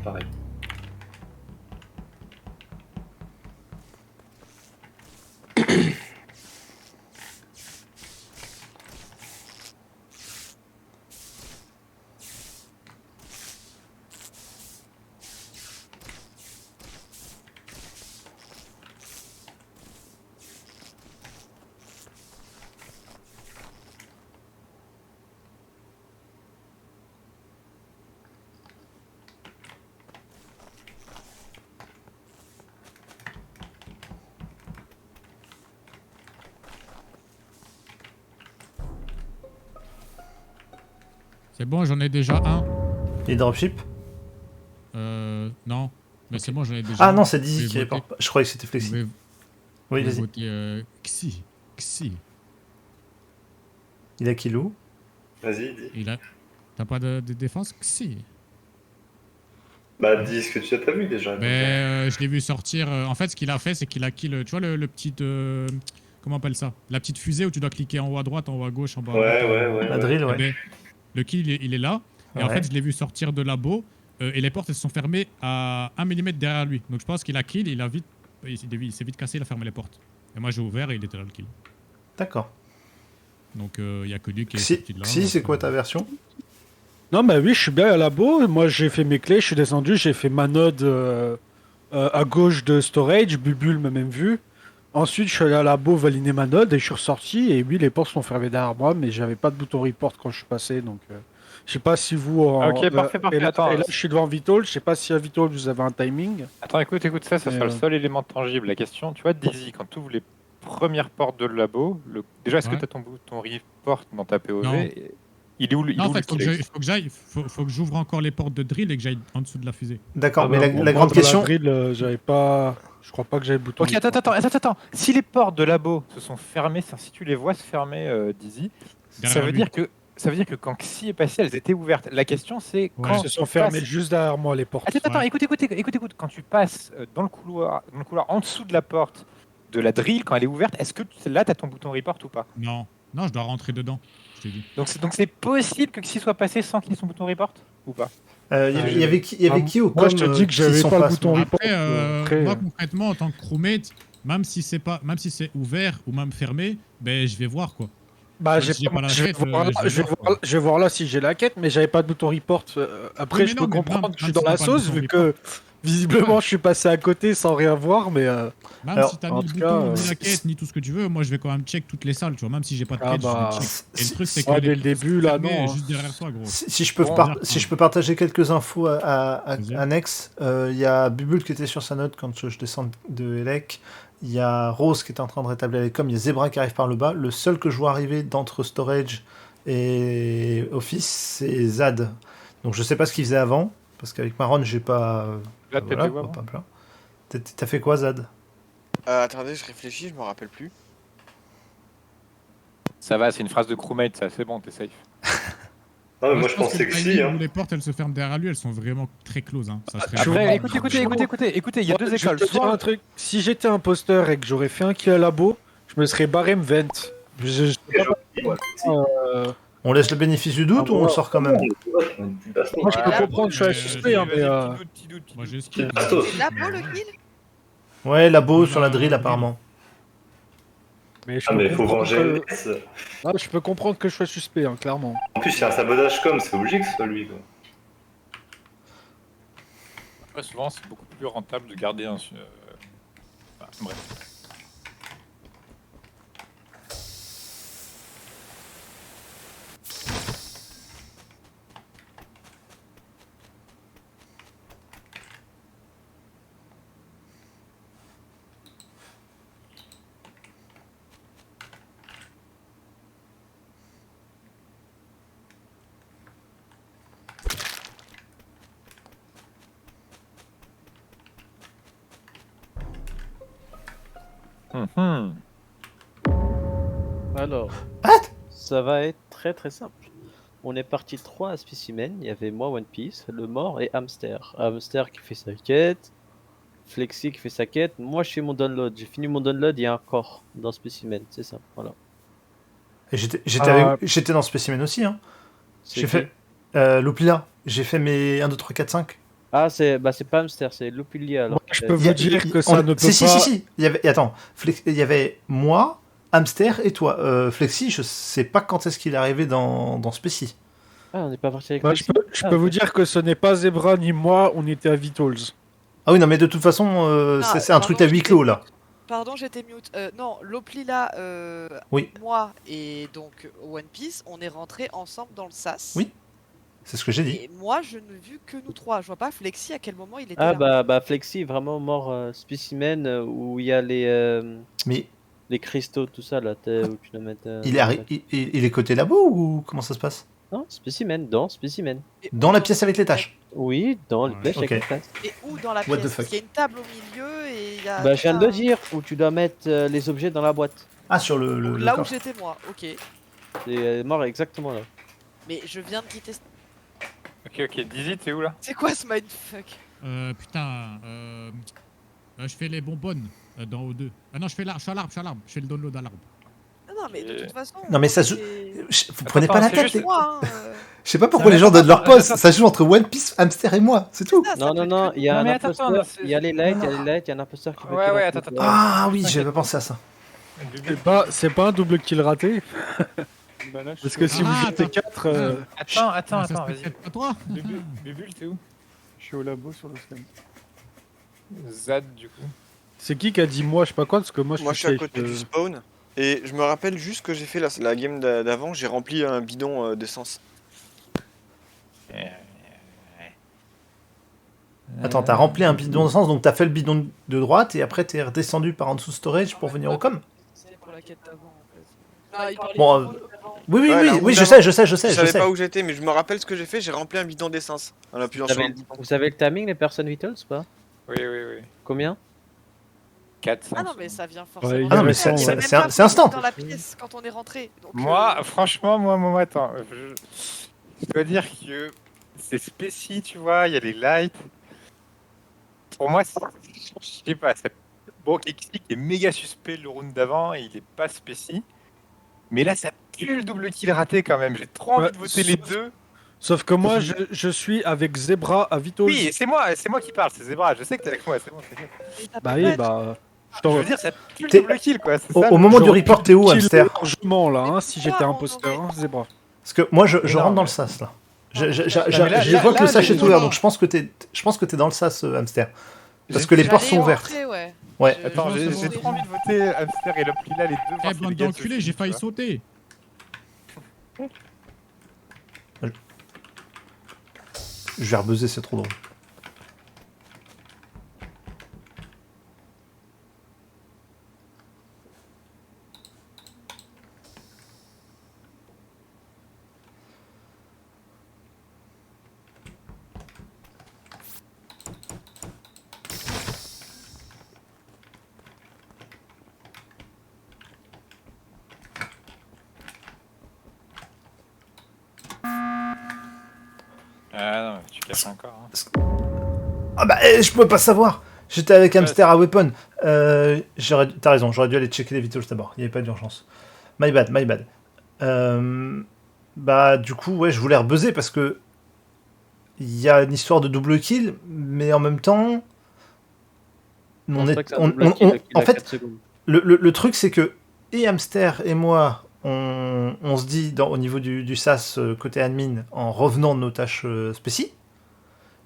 pareil. C'est bon, j'en ai déjà un. Les dropship. Non. Mais c'est bon, j'en ai déjà Ah un. non, c'est Vous Dizzy pouvez qui voter. répond pas. Je croyais que c'était Vous Flexi. pouvez, Oui, vous pouvez vas-y. voter Xi. Xi. Il a kill où? Vas-y, dis. Il a... T'as pas de défense? Xi. Bah, dis ce que tu as vu déjà. Mais je l'ai vu sortir. En fait, ce qu'il a fait, c'est qu'il a kill. Tu vois le petit. Comment on appelle ça? La petite fusée où tu dois cliquer en haut à droite, en haut à gauche, en bas à droite. Ouais. La drill, Eh ouais. ben, le kill, il est là. Et en Ouais. fait, je l'ai vu sortir de labo. Et les portes, elles se sont fermées à 1 mm derrière lui. Donc je pense qu'il a kill. Il s'est vite cassé, il a fermé les portes. Et moi, j'ai ouvert et il était là le kill. D'accord. Donc il n'y a que lui qui est Si, sorti de là. c'est quoi ta version? Non, bah oui, je suis bien à labo. Moi, j'ai fait mes clés, je suis descendu, j'ai fait ma node à gauche de storage, Bubule m'a même vu. Ensuite, je suis allé à labo valider ma node et je suis ressorti. Et oui, les portes sont fermées derrière moi, mais j'avais pas de bouton report quand je suis passé. Donc, je sais pas si vous. Ok, parfait. Et là, Attends, je suis devant Vitol. Je sais pas si à Vitol vous avez un timing. attends, écoute, ça Mais, sera le seul élément tangible. La question, tu vois, Dizzy, quand tu ouvres les premières portes de labo, déjà, est-ce que Ouais. tu as ton bouton report dans ta POV? Non. Il est où le Non, en fait, faut kill? faut que j'ouvre encore les portes de drill et que j'aille en dessous de la fusée. D'accord, Ah mais bah, la moi, grande dans question. La drill, j'avais pas. Je crois pas que j'avais le bouton. Ok, attends. Si les portes de labo se sont fermées, si tu les vois se fermer, Dizzy, ça Derrière veut lui. dire que quand Xi est passé, elles étaient ouvertes. La question, c'est Ouais. quand Elles se sont tu fermées passes- juste derrière moi, les portes. Attends, Ouais. écoute. Quand tu passes dans le couloir en dessous de la porte de la drill, quand elle est ouverte, est-ce que là, tu as ton bouton report ou pas? Non, je dois rentrer dedans. Je t'ai dit. Donc c'est possible que Xi soit passé sans qu'il ait son bouton report ou pas? Il y avait qui au Moi, je te dis que j'avais pas le bouton report. Après, moi concrètement, en tant que crewmate, même si c'est ouvert ou même fermé, ben je vais voir quoi. Bah, Si j'ai pas la quête, je vais voir là si j'ai la quête, mais j'avais pas de bouton report. Après, Oui, mais je non, peux mais comprendre même que je suis si dans la t'as pas de sauce, bouton vu que visiblement je suis passé à côté sans rien voir, mais. Même Alors, si t'as en ni le tout bouton, cas, ni la quête, ni tout ce que tu veux, moi je vais quand même check toutes les salles, tu vois. Même si j'ai pas de Ah quête, bah, je vais check. Et le truc, c'est que ouais, les dès le portes début, là, fermées non, hein. juste derrière toi, gros. Si je peux, Bon, si je peux partager quelques infos à Vas-y. Annex, il y a Bubule qui était sur sa note quand je descends de Elec. Il y a Rose qui est en train de rétablir les coms. Il y a Zebra qui arrive par le bas. Le seul que je vois arriver d'entre Storage et Office, c'est Zad. Donc je sais pas ce qu'il faisait avant, parce qu'avec Maron, j'ai pas. Là, voilà, peut-être pas plein. T'as fait quoi, Zad? Attendez, je réfléchis, je me rappelle plus. Ça va, c'est une phrase de crewmate, ça, c'est bon, t'es safe. Non, mais moi je pense pensais le que si. timing Hein. où les portes elles se ferment derrière lui, elles sont vraiment très closes. Hein. Ça serait Après, vraiment- écoutez, il y a deux Je vais écoles. te dire un truc. Si j'étais imposteur et que j'aurais fait un kill à labo, je me serais barré me vent. Je sais Et pas, je- ouais, si. On laisse le bénéfice du doute Ah, ou on ouais. le sort quand même? Moi, je peux Ouais. comprendre, je suis suspect, hein, mais. Petit doute. Moi j'ai skip. Bastos. Labo le kill? Ouais, labo On sur va- la drill, apparemment. Mais je Ah, peux mais faut comprendre venger que... LS. Ah, je peux comprendre que je sois suspect, hein, clairement. En plus, c'est un sabotage comme, c'est obligé que ce soit lui. Quoi. Après, souvent, c'est beaucoup plus rentable de garder un. Enfin, bref. Alors, What? ça va être très très simple. On est parti 3 à spécimen. Il y avait moi, One Piece, le mort et Hamster. Hamster qui fait sa quête, Flexi qui fait sa quête. Moi, je fais mon download. J'ai fini mon download, il y a un corps dans spécimen. C'est ça, voilà. Et Ah. j'étais dans Specimen aussi, hein. C'est J'ai qui fait Loupila. J'ai fait mes 1, 2, 3, 4, 5. Ah, c'est pas Hamster, c'est Lopulia. Alors. Moi, je peux Il y a- vous dire il- que on- ça ne peut si, pas. Si. Attends, il y avait moi, Hamster et toi. Flexi, je sais pas quand est-ce qu'il est arrivé dans Spécie. Ah, on n'est pas parti avec Moi, Flexi. je peux vous dire que ce n'est pas Zebra ni moi, on était à Vitals. Ah oui, non, mais de toute façon, Ah, c'est un truc à pardon, huis clos là. Pardon, j'étais mute. Non, Loplila, Oui. moi et donc One Piece, on est rentrés ensemble dans le SAS. Oui. C'est ce que j'ai dit. Et moi, je ne vu que nous trois. Je vois pas Flexi à quel moment il était Ah, là. Flexi, vraiment mort spécimen où il y a Mais les cristaux, tout ça là. Où tu dois mettre. il est côté labo ou comment ça se passe? Non, spécimen, dans spécimen. Et Dans où la pièce avec les tâches. Oui, dans les Ouais. flèches avec Ok. les flèches. Et où dans la What the pièce? fuck. Parce qu'il y a une table au milieu et il y a. Bah, je viens de tout le dire, où tu dois mettre les objets dans la boîte. Ah, sur le Là où coffre. j'étais moi, ok. C'est mort exactement là. Mais je viens de quitter. Ok, Dizzy, t'es où là? C'est quoi ce mindfuck? Putain, je fais les bonbonnes dans O2. Ah non, je suis à l'arbre, je fais le download à l'arbre. Non, mais de toute façon. Non, mais ça c'est- joue. Vous prenez pas la c'est tête. juste les- Moi, hein, Je sais pas pourquoi les gens donnent leur pause. Ça joue entre One Piece, Hamster et moi. C'est tout. ça Non, peut non, être non, que il y a Non, un mais attends, imposteur, attends, il y a les lights, il y a un imposteur qui veut Ouais, kill ouais, un attends, truc, attends. Ah oui, j'avais pas pensé à ça. C'est pas un double kill raté. Parce que si Ah, vous jetez attends. 4. Attends, Ah, ça se vas-y. peut être pas toi. Bubule, t'es où? Je suis au labo sur le scan. Zad, du coup. C'est qui a dit moi, je sais pas quoi, parce que moi je Moi, je suis à safe, côté du spawn. Et je me rappelle juste que j'ai fait la game d'avant, j'ai rempli un bidon d'essence. Attends, t'as rempli un bidon de sens, donc t'as fait le bidon de droite et après t'es redescendu par en dessous storage pour venir au com. C'est pour la quête d'avant en fait. Ah, il parlait Bon, du Oui, Ouais, la route je d'avant. sais. Je Je savais sais. pas où j'étais, mais je me rappelle ce que j'ai fait, j'ai rempli un bidon d'essence en appuyant sur un bouton. Vous savez le timing, les personnes vitals ou pas? Oui. Combien? 4, 5. Ah non, mais ça vient forcément. Ouais, Ah non, mais Il y avait c'est même pas c'est instant. dans la pièce quand on est rentré. Donc, Moi, franchement, moi, attends. Je dois dire que c'est spécial, tu vois, il y a les lights. Pour moi, je sais pas. Bon, Exik est méga suspect le round d'avant et il est pas spécial. Mais là, ça pue le double kill raté quand même. J'ai trop envie Ouais, de voter les deux. Sauf que moi je suis avec Zebra à Vitals. Oui, c'est moi qui parle, c'est Zebra. Je sais que t'es avec moi, c'est bon. t'inquiète. et t'as Bah pas oui, de bah. Je veux dire, ça pue le T'es- double kill, quoi. c'est Au ça, au le- moment du J'aurais report, t'es où, kill Hamster? largement là, hein, si j'étais Pourquoi imposteur, on hein, Zebra. Parce que moi, je Non, rentre dans mais- le sas là. Non, mais Je là, vois que le là, sas est les- ouvert, non. donc je pense que t'es dans le sas, Hamster. Parce J'ai- que les portes J'allais sont ouvertes. rentrer, ouais. Ouais. Attends, Non, j'ai c'est j'ai bon. trop envie de voter Hamster et Loplila, les deux. Eh, voir si bande les gars d'enculés, se j'ai foutent, failli tu vois. sauter. Je vais rebuzzer, c'est trop drôle. Ah non, mais tu casses encore. Hein. Ah bah, je pouvais pas savoir. J'étais avec Hamster à Weapon. T'as raison, j'aurais dû aller checker les vitals d'abord. Il n'y avait pas d'urgence. My bad. Bah, du coup, ouais, je voulais rebuzzer parce que il y a une histoire de double kill, mais en même temps, on est, en fait, le truc c'est que et Hamster et moi, on se dit au niveau du SAS côté admin en revenant de nos tâches spéciales.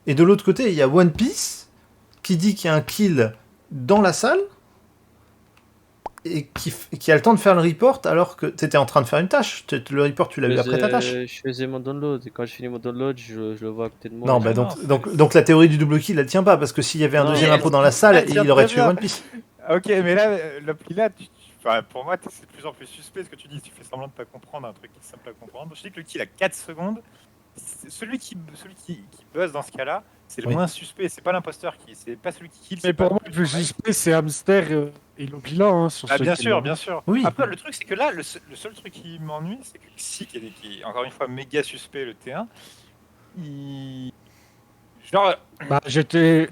Et de l'autre côté, il y a One Piece qui dit qu'il y a un kill dans la salle et qui a le temps de faire le report alors que tu étais en train de faire une tâche. Le report, tu l'as eu après ta tâche. Je faisais mon download et quand je finis mon download, je le vois à côté de moi. Non, bah non, donc la théorie du double kill, elle tient pas parce que s'il y avait un Non, deuxième mais impôt dans la salle, elle tient il aurait très tué bien. One Piece. Ok, mais là, Loplila, enfin, pour moi, c'est de plus en plus suspect ce que tu dis. Tu fais semblant de pas comprendre un truc qui est simple à comprendre. Je dis que le kill à 4 secondes, celui qui buzz dans ce cas-là, c'est le Oui. moins suspect. C'est pas l'imposteur c'est pas celui qui kill. Mais c'est pas pour moi, le plus suspect, c'est Hamster et Loplila. Hein, sur Ah, ce bien kill, sûr, hein. bien sûr. Oui. Après, le truc, c'est que là, le seul truc qui m'ennuie, c'est que si, qui est encore une fois méga suspect, le T1, il. Genre, Bah, j'étais.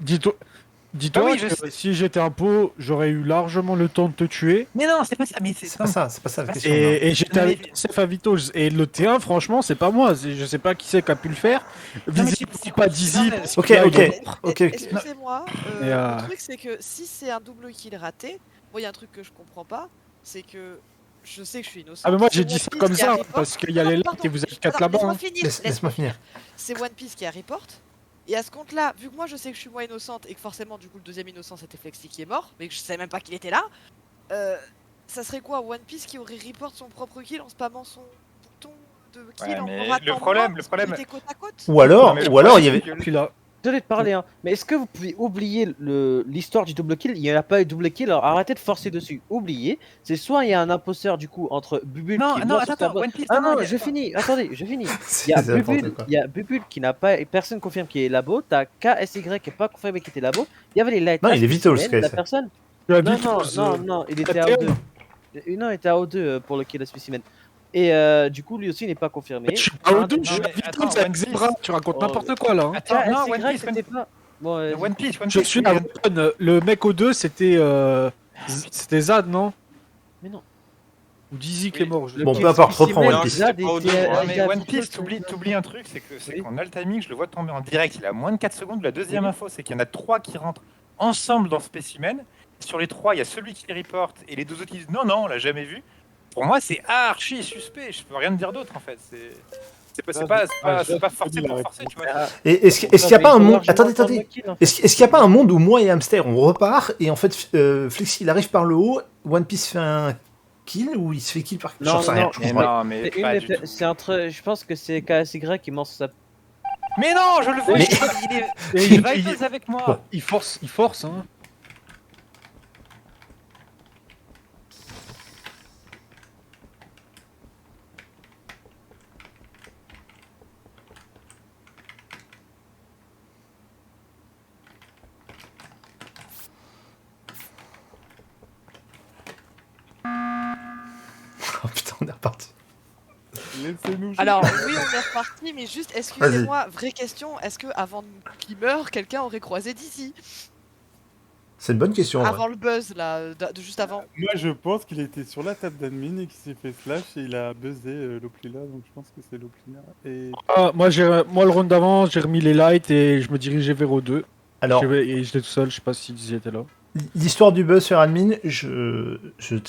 Dis-toi Ah oui, je que sais. si j'étais un pot, j'aurais eu largement le temps de te tuer. Mais non, c'est pas ça. Mais C'est pas ça, c'est pas ça la question. non. Et j'étais Non, mais- avec Safe à Vitals. Et le T1, franchement, c'est pas moi. Je sais pas qui c'est qui a pu le faire. mais Visiblement c'est- pas Dizzy. non, mais- parce Ok, que là, ok. il est- Ok. Excusez-moi, Et, le truc c'est que si c'est un double kill raté, moi il y a un truc que je comprends pas, c'est que je sais que je suis innocent. Ah, mais moi c'est j'ai dit One ça Piece comme qui a ça. report. Parce qu'il y a Non, les non, lights pardon. et vous êtes 4 Attends, là-bas. laisse-moi hein. finir, Laisse-moi finir. C'est One Piece qui a report. Et à ce compte-là, vu que moi je sais que je suis moins innocente et que forcément du coup le deuxième innocent c'était Flexi qui est mort, mais que je savais même pas qu'il était là, ça serait quoi One Piece qui aurait report son propre kill en spammant son bouton de kill Ouais, en mais ratant le moi, problème- parce le problème- qu'on était côte à côte. Ou alors, Mais le ou alors il y problème, avait. c'est que- Puis là, Désolé de parler, hein, mais est-ce que vous pouvez oublier l'histoire du double kill? Il n'y en a pas eu de double kill, alors arrêtez de forcer dessus. Oubliez. C'est soit il y a un imposteur du coup entre Bubule Non, qui est non, mort sur attends, Starboard- One Piece. Ah non, il y a- je finis. Attendez, je finis. Il y C'est a n'importe Bubule, quoi. il y a Bubule qui n'a pas, personne confirme qui est labo. T'as KSY qui est pas confirmé qui était labo. Il y avait les light. Non, labs, il est Vitals, spécimen, la KSY. personne. tu as Non, vu non, tous, non, il était à T1. O2. Non, il était à O2 pour le kill à spécimen. Et du coup, lui aussi il n'est pas confirmé. Mais je suis pas au deux, non, je suis mais à Vitals attends, avec One Piece. Zebra. Tu racontes Oh, n'importe quoi là. hein. Attends, non, One KSY Piece, c'était pas. Bon, One Piece, One Je Piece. suis à Weapon. Le mec au 2, c'était Zad, non? Mais non. Ou Dizzy qui est mort. je- Bon, kill peu importe, reprends spécimen, One Piece. Zad C'est pas était- O2, Ouais, était mais à One Vitals, Piece, t'oublies un truc, c'est que Oui. qu'on a le timing, je le vois tomber en direct, il a moins de 4 secondes. La deuxième info, c'est qu'il y en a 3 qui rentrent ensemble dans Spécimen. Sur les 3, il y a celui qui les reporte et les 2 autres qui disent non, non, on l'a jamais vu. Pour moi, c'est archi suspect, je peux rien te dire d'autre en fait. C'est pas forcé pour forcer, tu vois. Et est-ce qu'il n'y a pas un monde. Attendez. Est-ce qu'il n'y a pas un monde où moi et Hamster on repart et en fait Flexi il arrive par le haut, One Piece fait un kill ou il se fait kill par. Non, J'en sais rien. non, je Mais comprends rien. non, mais C'est pas une du des- tout. c'est entre, je pense que c'est KSY qui mange sa. Mais non, je le vois, Mais- il est Vitals avec moi. Il force, hein. Oh putain, on est reparti. Laissez-nous jouer. Alors oui, on est reparti, mais juste, excusez-moi, vraie question, est-ce que avant qu'il meure, quelqu'un aurait croisé d'ici C'est une bonne question. ouais. avant le buzz là, de juste avant? Moi, je pense qu'il était sur la table d'admin et qu'il s'est fait slash et il a buzzé Loplila, donc je pense que c'est Loplila. Et Ah, moi, le round d'avant, j'ai remis les lights et je me dirigeais vers O2. Alors, Et j'étais tout seul, je sais pas si Dizzy était là. l'histoire du buzz sur admin,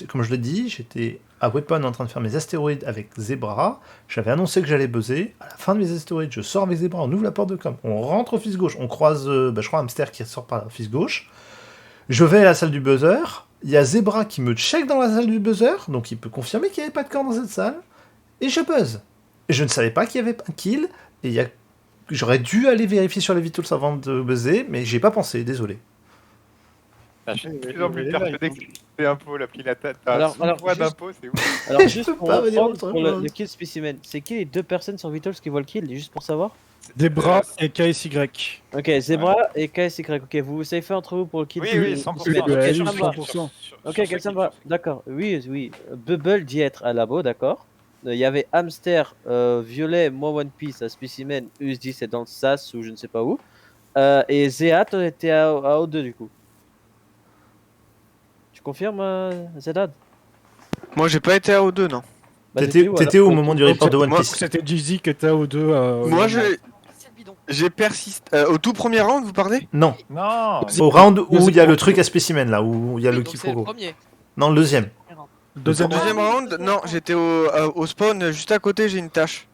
comme je l'ai dit, j'étais à Weapon en train de faire mes astéroïdes avec Zebra. J'avais annoncé que j'allais buzzer. À la fin de mes astéroïdes, je sors avec Zebra, on ouvre la porte de com, on rentre au fils gauche, on croise, je crois, Hamster qui sort par le fils gauche. Je vais à la salle du buzzer. Il y a Zebra qui me check dans la salle du buzzer, donc il peut confirmer qu'il n'y avait pas de corps dans cette salle. Et je buzz. Et je ne savais pas qu'il y avait un kill. Et j'aurais dû aller vérifier sur les vitals avant de buzzer, mais j'ai pas pensé, désolé. Je suis de plus en plus persuadé que c'est un pot, l'appli la tête. Alors, Voix juste- d'impôt, c'est ouf. Alors, Je juste peux pour pas me dire reprendre autre pour chose. le kill spécimen, c'est qui les deux personnes sur Vitals qui voient le kill, juste pour savoir? Zebra et KSY. Ok, Zebra et KSY. Ok, vous savez faire entre vous pour le kill. Oui, oui, 100%. Ok, Ouais, ça me va. 100%. Ok, ça me va. D'accord. Oui, oui. Bubble dit être à labo, d'accord. Il y avait Hamster, Violet, moi One Piece, à Spécimen, Us dit c'est dans le SAS ou je ne sais pas où. Et Zéat était à O2 du coup. Tu confirmes, Zedad? Moi, j'ai pas été à O2, non. Bah, T'étais où au moment du report de One Moi, Piece? C'était Dizzy qui était à O2. Moi, C'est le bidon. j'ai persisté. Au tout premier round, vous parlez? Non. Non, Au round où il y a le truc à spécimen, là, où il y a Oui, le donc c'est le quiproquo. premier. Non, le deuxième. Deuxième Deuxième round, non, j'étais au spawn, juste à côté, j'ai une tâche.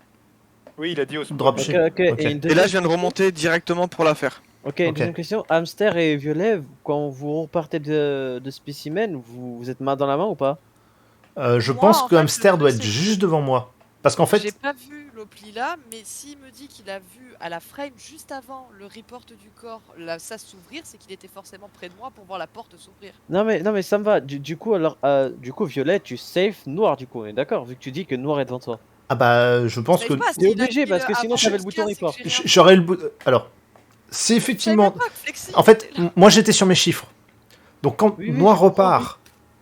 oui, il a dit au Dropship. Ok, Ok. Et, une Et là, je viens de remonter directement pour la faire. Ok, une Ok. deuxième question. Hamster et Violet, quand vous repartez de Spécimen, vous êtes main dans la main ou pas? Je Moi, pense en que fait, Hamster le doit truc, être c'est que- juste devant moi. Parce qu'en J'ai fait, pas vu Loplila, mais s'il me dit qu'il a vu à la frame juste avant le report du corps la SAS s'ouvrir, c'est qu'il était forcément près de moi pour voir la porte s'ouvrir. Non mais ça me va. Du coup alors, du coup Violet, tu safe Noir du coup, on est d'accord? Vu que tu dis que Noir est devant toi. ah bah, je pense Je que sais pas, T'es s'il a obligé, dit parce que le sinon, avant t'avais le jusqu'à, bouton c'est que report. j'ai rien j'aurais le bout. Alors, c'est vu. effectivement. Je savais même pas que Flexi En fait, était là. moi j'étais sur mes chiffres. Donc quand Oui, oui, Noir je comprends, repart,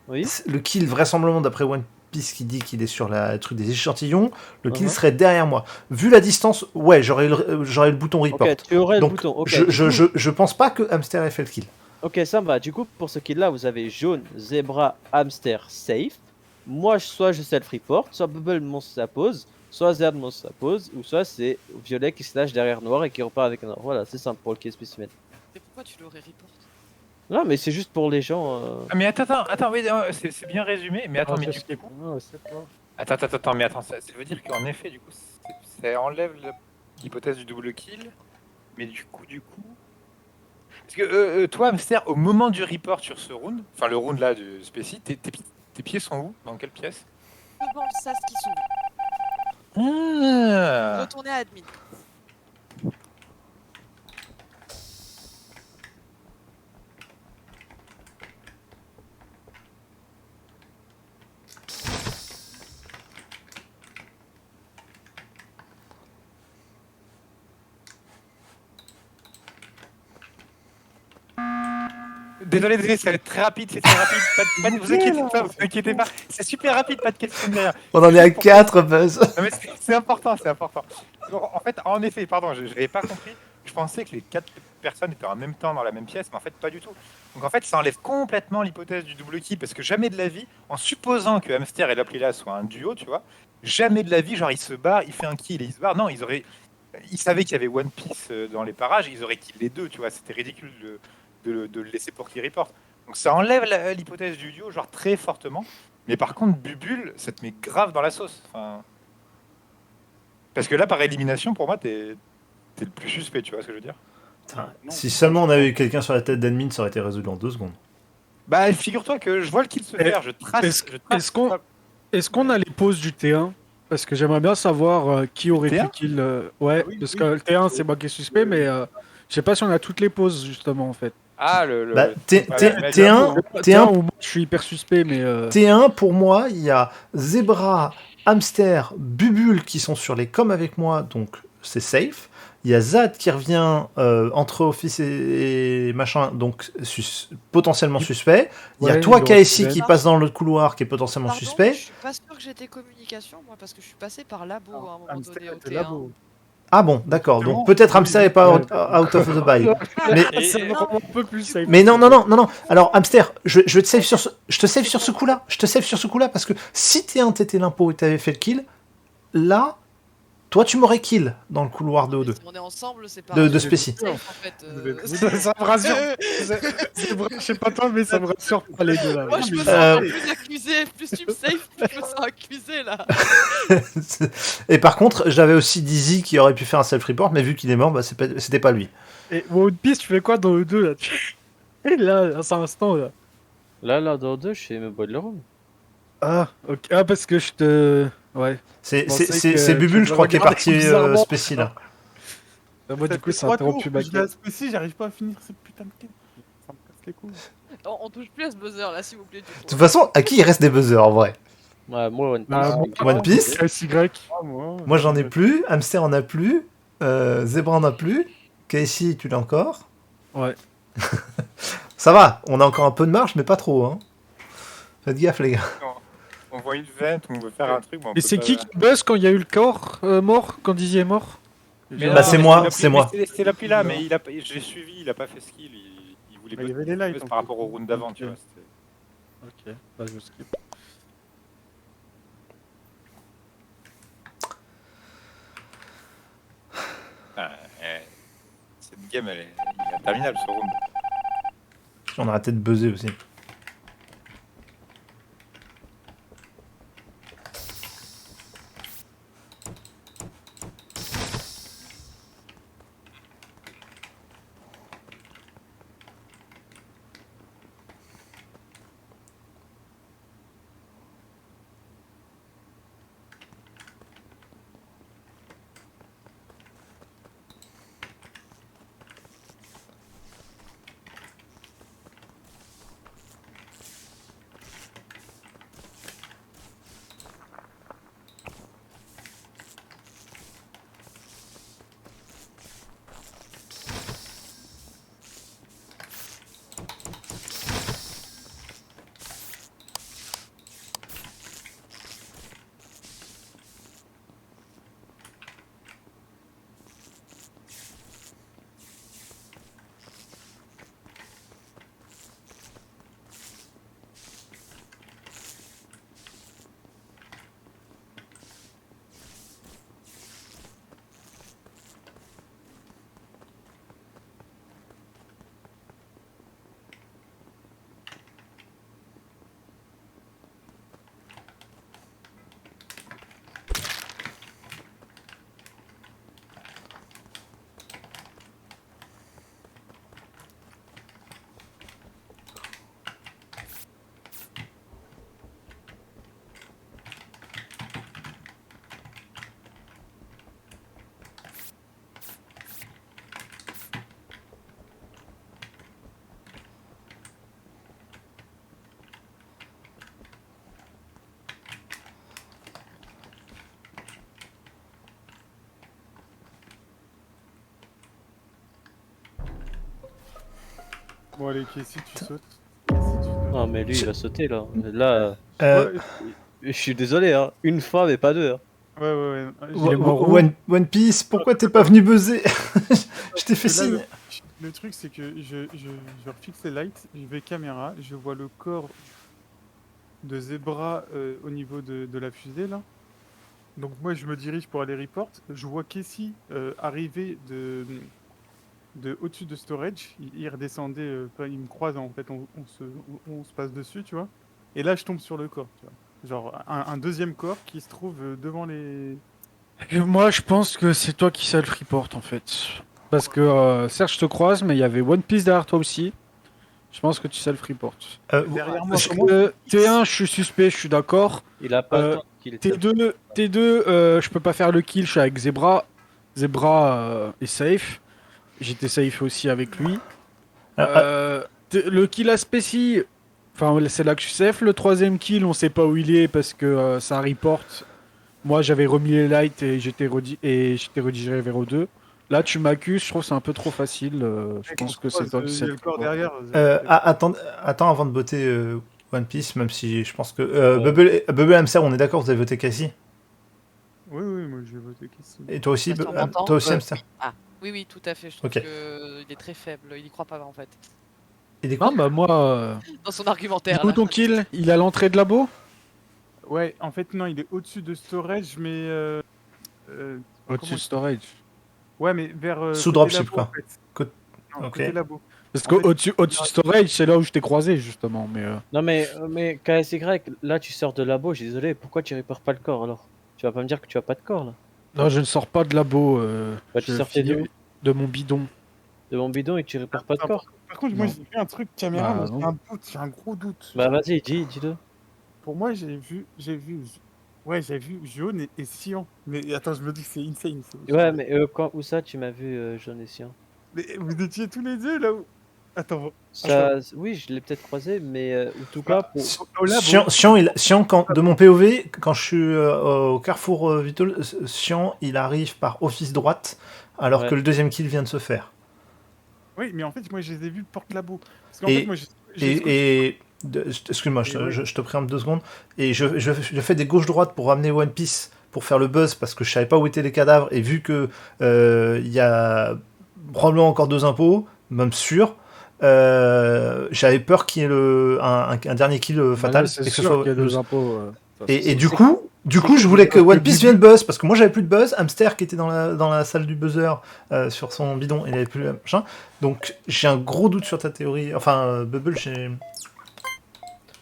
Oui. le kill vraisemblablement d'après One Piece qui dit qu'il est sur le truc des échantillons, le kill Mhm. serait derrière moi. Vu la distance, ouais, j'aurais le bouton report. Ok, tu aurais Donc, le bouton. Ok. je pense pas que Hamster ait fait le kill. Ok, ça me va. Du coup, pour ce qui est là, vous avez jaune, zebra, hamster, safe. Moi, soit je self-report, soit Bubble monte sa pose, soit Zerd monte sa pose, ou soit c'est violet qui se lâche derrière noir et qui repart avec noir. Voilà, c'est simple pour le case spécimen. Mais pourquoi tu l'aurais report? Non, mais c'est juste pour les gens. Ah, mais attends, oui, c'est bien résumé, mais attends, mais du coup... Attends, mais attends, ça veut dire qu'en effet, du coup, ça enlève l'hypothèse du double kill, mais du coup... Parce que toi, Hamster, au moment du report sur ce round, enfin le round là du Spécie, tes pieds sont où? Dans quelle pièce? Devant le sas qui s'ouvre. Ah. Retournez à admin. Désolé, ça va être très rapide, c'est très rapide. Ne vous inquiétez pas, c'est super rapide, pas de questions derrière. On en est à 4, Buzz. Non, mais c'est important, c'est important. Donc, en fait, en effet, pardon, je n'avais pas compris. Je pensais que les 4 personnes étaient en même temps dans la même pièce, mais en fait, pas du tout. Donc en fait, ça enlève complètement l'hypothèse du double kill, parce que jamais de la vie, en supposant que Hamster et Laplila soient un duo, tu vois, jamais de la vie, genre il se barre, il fait un kill et il se barre. Non, ils savaient qu'il y avait One Piece dans les parages, ils auraient kill les deux, tu vois, c'était ridicule de le laisser pour qu'il reporte. Donc ça enlève l'hypothèse du duo, genre très fortement. Mais par contre, Bubule, ça te met grave dans la sauce. Enfin... Parce que là, par élimination, pour moi, t'es le plus suspect, tu vois ce que je veux dire? Putain, si seulement on avait eu quelqu'un sur la tête d'admin, ça aurait été résolu en 2 secondes. Bah, figure-toi que je vois le kill se faire, je trace. Est-ce qu'on a les pauses du T1? Parce que j'aimerais bien savoir qui aurait pu T1? kill. Ouais, parce que le T1 c'est moi qui est suspect, mais je sais pas si on a toutes les pauses justement en fait. Ah, Bah, T1, T1 où moi je suis hyper suspect, mais. T1, pour moi, il y a Zebra, Hamster, Bubule qui sont sur les coms avec moi, donc c'est safe. Il y a Zad qui revient entre Office et machin, donc potentiellement suspect. Il y a Ouais, toi, il aurait KSI, pu qui l'être. passe dans le couloir, qui est potentiellement Pardon, suspect. je suis pas sûr que j'étais communication, moi, parce que je suis passé par labo à un moment Hamster donné au était T1. labo. Ah bon, d'accord. Donc Bon, peut-être oui, Hamster n'est pas ouais. out of the buy. Mais, C'est non. vraiment un peu plus safe. mais non. Alors Hamster, je te save sur ce coup-là. Je te save sur ce coup-là parce que si T1 t'étais l'impôt et t'avais fait le kill, là, toi tu m'aurais kill dans le couloir de O2. Si on est ensemble, c'est pas. De Spécie. En fait, Ça me rassure. C'est vrai, je sais pas toi, mais ça me rassure pas les deux là. Moi, je me sens Euh, encore plus accusé. Plus tu me saves, plus je me sens accusé là. Et par contre, j'avais aussi Dizzy qui aurait pu faire un self-report, mais vu qu'il est mort, bah, c'était pas lui. Et One Piece, tu fais quoi dans le 2 là? Et là, à cet instant là. Là, dans 2, je fais me bois de l'euro. Ah, ok. Ah, parce que je te. Ouais. C'est Je pensais que c'est tu Bubule, me je crois, qui est regardais parti bizarrement. Spécie là. Ah, moi, Ça du coup, fait ça 3 interrompu tours ma que je vais à quête. Spécie, j'arrive pas à finir ce putain de quête. Ça me casse les couilles. On touche plus à ce buzzer là, s'il vous plaît. Du De coup. toute façon, à qui il reste des buzzers en vrai? Ouais, moi, One Piece. Ah, One Piece. SY. Ah, Moi j'en ai plus, Hamster en a plus, Zebra en a plus, Casey tu l'as encore. Ouais. Ça va, on a encore un peu de marge, mais pas trop. Hein. Faites gaffe les gars. On voit une vente, on veut faire un truc. Mais on Et peut c'est pas- qui buzz quand il y a eu le corps mort, quand Dizzy est mort? Mais Bah, c'est mais moi, la- c'est moi. mais C'est Laplila, mais j'ai suivi, il a pas fait skill. Il voulait Bah, pas il y avait les lights, par en rapport au round d'avant, tu Ok. vois. c'était- Ok, bah, je skip. Ah, cette game, elle est interminable ce round. On a arrêté de buzzer aussi. Bon, allez, Casey, tu sautes. Casey, tu sautes. Non, mais lui, il va sauter là. Là, Euh, Ouais, je suis désolé, hein. Une fois, mais pas deux. Hein. ouais. Il est mort où One Piece, pourquoi t'es pas venu buzzer? Je t'ai fait Là, signe. le truc, c'est que je refixe les lights, je vais caméra, je vois le corps de Zebra au niveau de la fusée, là. Donc moi, je me dirige pour aller report. Je vois Casey arriver de au-dessus de storage. Il redescendait, il me croise, en fait, on se passe dessus, tu vois. Et là, je tombe sur le corps, tu vois. Genre, un deuxième corps qui se trouve devant les... Et moi, je pense que c'est toi qui self-report en fait. Parce que Serge te croise, mais il y avait One Piece derrière toi aussi. Je pense que tu self-report. Derrière moi, je- comment... T1, je suis suspect, je suis d'accord. Il a pas le Euh, temps qu'il était. T2, je peux pas faire le kill, je suis avec Zebra. Zebra est safe. J'étais safe aussi avec lui. Le kill à Spécy, enfin c'est là que je suis safe. Le troisième kill, on sait pas où il est parce que ça report. Moi j'avais remis les lights et j'étais redirigé vers O2. Là tu m'accuses, je trouve que c'est un peu trop facile. Je pense que c'est toi qui Il y a le corps self-report. derrière. attends avant de voter One Piece, même si je pense que Bubble et Hamster, on est d'accord, vous avez voté Casey. Oui, moi je vais voter Casey. Et toi aussi, Hamster m'entend toi aussi Hamster. Oui, tout à fait. Je trouve Ok. qu'il est très faible. Il y croit pas en fait. Et des Non bah moi, Dans son argumentaire. où là. ton kill? Il est à l'entrée de labo? Ouais, en fait, non, il est au-dessus de storage, mais... Au-dessus de storage. Ouais, mais vers... Sous côté dropship, labo, quoi. en fait. Non, Ok. côté labo. Parce En fait- qu'au-dessus de storage, c'est là où je t'ai croisé justement. Mais Non, mais KSY, là, tu sors de labo, je suis désolé. Pourquoi tu répares pas le corps alors? Tu vas pas me dire que tu as pas de corps là? non, je ne sors pas de labo. Bah, tu Je sortais finis d'où? de mon bidon. De mon bidon et tu répares pas de Attends, corps? Par contre, moi Non. j'ai vu un truc caméra, Bah, mais j'ai non. un doute, j'ai un gros doute. Bah, vas-y, dis-le. Pour moi, j'ai vu jaune et cyan. Mais attends, je me dis que c'est insane. Ouais, mais où ça tu m'as vu, jaune et cyan? Mais vous étiez tous les deux là où... Attends, Ça, oui, je l'ai peut-être croisé, mais en tout cas, pour... au labo. Sion, de mon POV, quand je suis au carrefour Vitol, Sion, il arrive par office droite, alors Ouais. que le deuxième kill vient de se faire. Oui, mais en fait, moi je les ai vus porte labo. Parce qu'en Et- fait, moi j'ai Excuse-moi, Et ouais. je te préempte 2 secondes. Et je fais des gauches-droites pour ramener One Piece, pour faire le buzz, parce que je savais pas où étaient les cadavres, et vu que il y a probablement encore 2 impôts, même sûr, j'avais peur qu'il y ait un dernier kill fatal. C'est et que ce sûr soit qu'il y a le- deux impôts. Et du coup, je voulais que One Piece vienne buzz, parce que moi j'avais plus de buzz. Hamster qui était dans la salle du buzzer sur son bidon, il avait plus le machin. Donc j'ai un gros doute sur ta théorie. Enfin, Bubble, j'ai.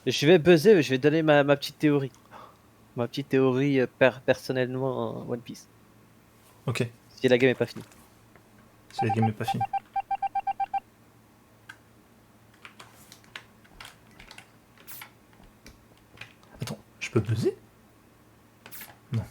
Je vais buzzer, mais je vais donner ma petite théorie. Ma petite théorie personnellement en One Piece. Ok, Si la game est pas finie. c'est la game n'est pas finie. Attends, je peux buzzer? Non.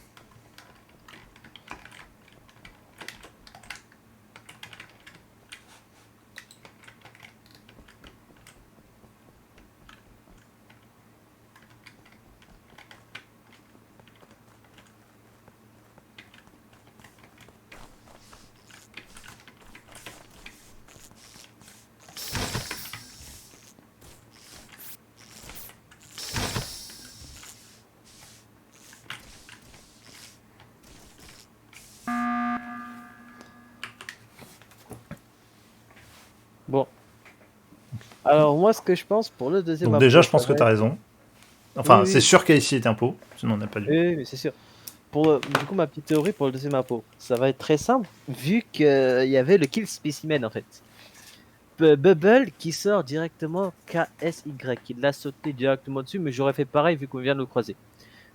Bon. Alors moi, ce que je pense pour le deuxième Donc déjà, impôt, je pense ça que va t'as être- raison. Enfin, Oui, c'est oui. sûr qu'ici est impôt, sinon on n'a pas dû. Oui, c'est sûr. Du coup, ma petite théorie pour le deuxième impôt, ça va être très simple, vu qu'il y avait le kill spécimen en fait. Bubble qui sort directement KSY, il l'a sauté directement dessus, mais j'aurais fait pareil vu qu'on vient de le croiser.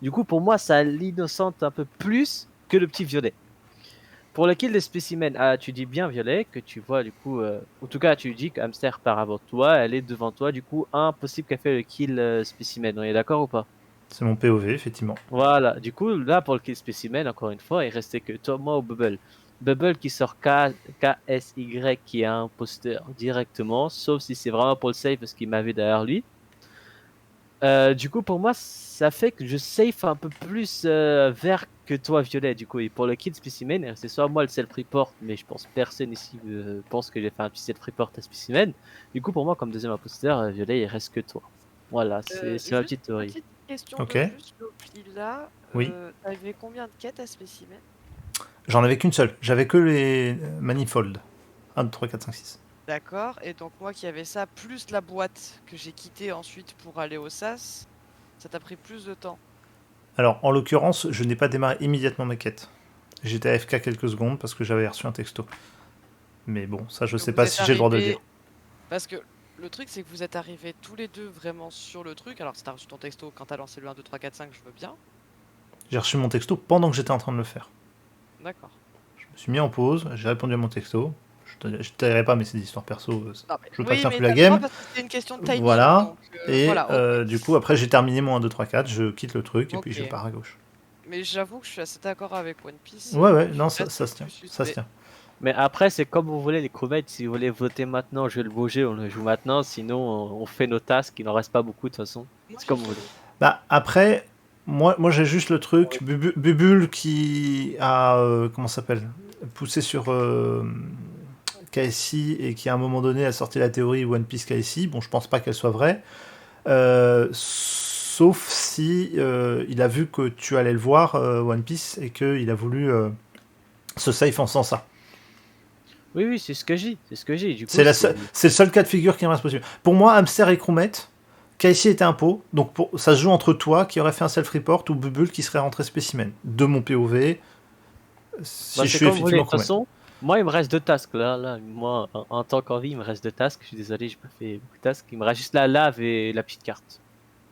Du coup, pour moi, ça l'innocente un peu plus que le petit violet. Pour le kill de spécimen, tu dis bien violet, que tu vois du coup, en tout cas, tu dis que Hamster part avant toi, elle est devant toi, du coup, impossible qu'elle fait le kill spécimen. On est d'accord ou pas? C'est mon POV, effectivement. Voilà, du coup, là, pour le kill spécimen, encore une fois, il restait que toi, moi ou Bubble. Bubble qui sort KSY qui est un imposteur directement, sauf si c'est vraiment pour le save parce qu'il m'avait derrière lui. Du coup, pour moi, ça fait que je safe un peu plus vert que toi, Violet. Du coup, et pour le kill spécimen, c'est soit moi le self-report, mais je pense personne ici pense que j'ai fait un petit self-report à spécimen. Du coup, pour moi, comme deuxième imposteur, Violet, il reste que toi. Voilà, c'est ma juste petite théorie. Petite question Ok. de plus, Lopila. Oui. T'avais combien de quêtes à spécimen? J'en avais qu'une seule. J'avais que les manifolds. 1, 2, 3, 4, 5, 6. D'accord, et donc moi qui avais ça, plus la boîte que j'ai quittée ensuite pour aller au SAS, ça t'a pris plus de temps. Alors, en l'occurrence, je n'ai pas démarré immédiatement ma quête. J'étais AFK quelques secondes parce que j'avais reçu un texto. Mais bon, ça, je Donc sais vous pas êtes si j'ai le droit de le arrivés- dire. Parce que le truc c'est que vous êtes arrivés tous les deux vraiment sur le truc, alors si t'as reçu ton texto quand t'as lancé le 1, 2, 3, 4, 5, je veux bien. J'ai reçu mon texto pendant que j'étais en train de le faire. D'accord. Je me suis mis en pause, j'ai répondu à mon texto. Je ne taillerai pas, mais c'est des histoires perso. Non, mais- Je veux pas faire mais plus la t'as le droit game. parce que c'était une question de timing. Voilà. Donc, Et voilà, ok. du coup, après, j'ai terminé mon 1, 2, 3, 4, je quitte le truc et puis Ok. je pars à gauche. Mais j'avoue que je suis assez d'accord avec One Piece. Ouais, Je non, reste ça se tient. plus Ça se suspect. tient. Mais après, c'est comme vous voulez, les crewmates. Si vous voulez voter maintenant, je vais le bouger, on le joue maintenant. Sinon, on fait nos tasks. Il n'en reste pas beaucoup de toute façon. Moi, C'est comme vous voulez. Bah, après, moi j'ai juste le truc. Bubule qui a. Comment ça s'appelle poussé sur KSI et qui à un moment donné a sorti la théorie One Piece KSI. Bon, je pense pas qu'elle soit vraie. Sauf si il a vu que tu allais le voir, One Piece, et qu'il a voulu se safe en faisant ça. Oui, c'est ce que j'ai. C'est ce que j'ai. Du coup, C'est le seul cas de figure qui me reste possible. Pour moi, Hamster et Crewmate, KSI était un pot, donc ça se joue entre toi qui aurait fait un self-report ou Bubule qui serait rentré spécimen. De mon POV, si Bah, je c'est suis comme vous voulez. effectivement De toute Crewmate. façon, moi, il me reste 2 tasks. Là, moi, en tant qu'envie, il me reste 2 tasks. Je suis désolé, j'ai pas fait beaucoup de tasks. Il me reste juste la lave et la petite carte.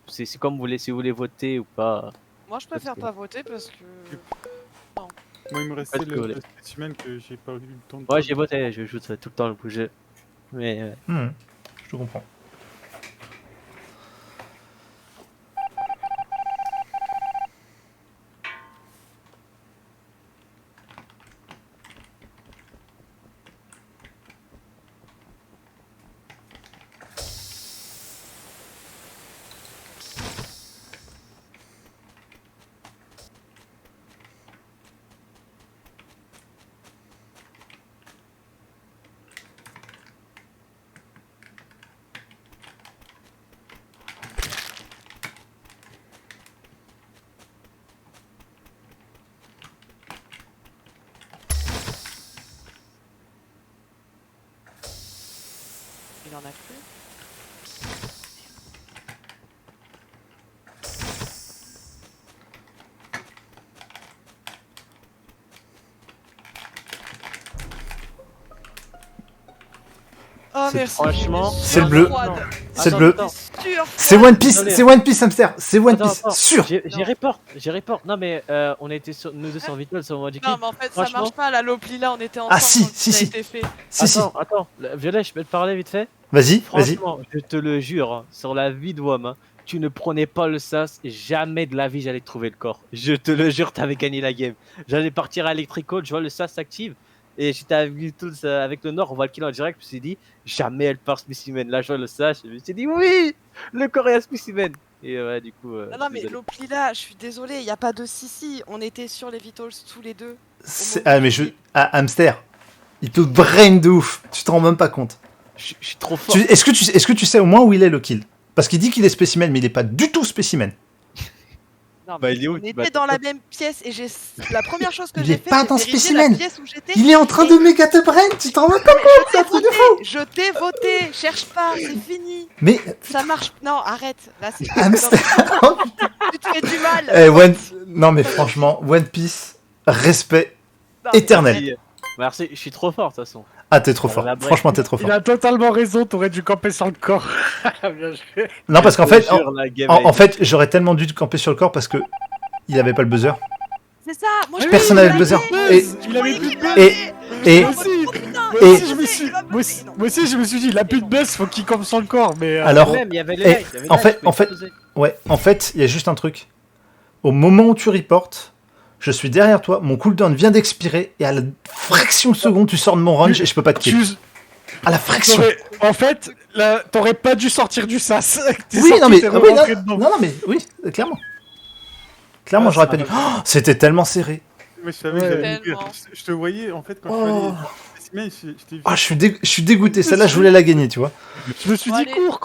C'est comme vous voulez, si vous voulez voter ou pas. Moi, je préfère que- pas voter parce que. Moi, il me restait Faites ce que vous voulez. le spécimen que j'ai pas eu le temps de. Ouais, j'ai voté. Je joue tout le temps le bouger. Mais Je te comprends. Il en a plus. Oh C'est- merci. Franchement, C'est le bleu. Froide. C'est le Attends, bleu. attends. Sûr, C'est froide. One Piece, Désolé. c'est One Piece Hamster, c'est One Attends, Piece, attends. sûr. J'ai report. Non mais on était nous deux sur Vitol sur le mode Non, mais en fait, ça Franchement. marche pas. La Loplila, on était ensemble. Ah, si, quand si, ça a si. été fait. Si, Attends, Violet, je peux te parler vite fait. Vas-y, vas-y. Franchement, je te le jure, hein, sur la vie de WOM, hein, tu ne prenais pas le sas, jamais de la vie j'allais trouver le corps. Je te le jure, t'avais gagné la game. J'allais partir à Electrical, je vois le sas s'active, et j'étais avec le Nord, on voit le kill en direct, je me suis dit, jamais elle part spécimen. Là, je vois le sas, je me suis dit, oui, le corps est à spécimen. Et ouais, du coup. Non, mais désolé. Loplila, je suis désolé, il y a pas de Sissi. On était sur les Vitals tous les deux. Ah, mais Hamster, il te brain de ouf, tu te rends même pas compte. Je suis trop fort. Est-ce que tu sais au moins où il est le kill? Parce qu'il dit qu'il est spécimen, mais il est pas du tout spécimen. Non, Bah, mais il est où? on était Bah, dans la même pièce et la première chose que Il j'ai est fait, pas c'est dans vérifier Spécimen. la pièce où j'étais. Il est en train de méga te brain, tu te rends même pas compte, c'est un truc de fou. Je t'ai voté, cherche pas, c'est fini. Mais Ça marche. Non, arrête. Là, c'est. Hamster, Tu te fais du mal. non mais franchement, One Piece, respect Non, mais éternel. arrête. Merci, je suis trop fort de toute façon. Ah, t'es trop Ça fort. va, bref. Franchement, t'es trop Il fort. a totalement raison, t'aurais dû camper sur le corps. Bien joué. Non, parce qu'en Je te fait, jure, la game en a fait, j'aurais tellement dû te camper sur le corps parce que il avait pas le buzzer. C'est ça. Moi, je Personne croyais n'avait le qu'il buzzer. l'avait. Et- Je Il avait croyais plus qu'il de l'avait. Et Moi aussi, Oh, putain, moi il aussi, va je me voter, suis, il va moi voter. aussi, Non. moi aussi, je me suis dit, il a plus de buzz, faut qu'il campe sur le corps, mais. Alors, Même, il y avait le et- light, il y avait le en light, fait- je pouvais en fait- poser. ouais, en fait, il y a juste un truc. Au moment où tu reportes, je suis derrière toi, mon cooldown vient d'expirer et à la fraction de seconde, tu sors de mon range et je peux pas te kill. Tu- À la fraction. Non, mais en fait, Là, t'aurais pas dû sortir du sas. T'es Oui, sorti, non mais, t'es oui, rentré non, dedans. non, mais oui, clairement. Clairement, Ah, j'aurais ça pas dû. va. Oh, c'était tellement serré. Mais je savais Ouais. que j'allais mourir. Tellement. Je te voyais en fait quand je Oh. suis allé voir le spécimen, je t'ai vu. Ah, je suis dégoûté. Celle-là, je voulais la gagner, tu vois. Je me suis Bon, dit, allez. cours.